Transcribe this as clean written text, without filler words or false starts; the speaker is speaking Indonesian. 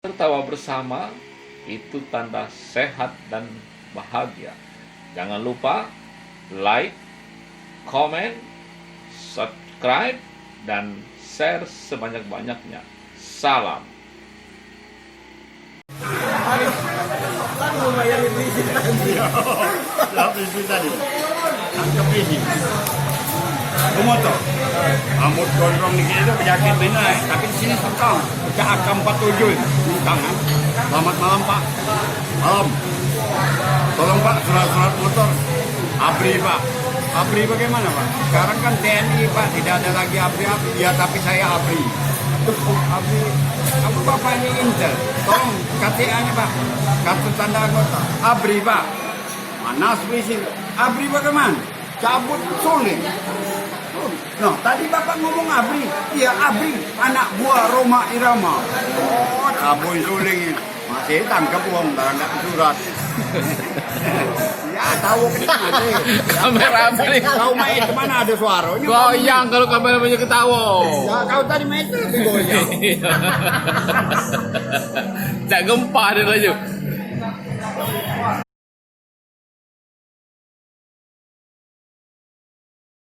Tertawa bersama itu tanda sehat dan bahagia. Jangan lupa like, comment, subscribe, dan share sebanyak-banyaknya. Salam. Lapis tadi, tangkap ini. Kumoto, rambut gondrong dikit itu penyakit benar, tapi di sini susah. Pecah AK-47 itu, tangan. Selamat malam Pak. Malam. Tolong Pak, surat-surat motor. ABRI Pak. ABRI bagaimana Pak? Sekarang kan TNI Pak, tidak ada lagi ABRI. Ya tapi saya ABRI. ABRI. Aku Bapak ini Intel. Tolong KTA-nya Pak. Kartu tanda anggota. ABRI Pak. Mana spesial? ABRI bagaimana? Cabut sulit. Nah, tadi Bapak ngomong ABRI. Iya, ABRI, anak buah Roma Irama. Oh, cabut suling. Masih tangkap uang, enggak surat. Ya, tahu kemana deh. Kamera ABRI. Kau main kemana ada suara? Ini Goyang kalau kameranya ketawa. Ya, kau tadi main itu lebih goyang. Tak gempa dia laju.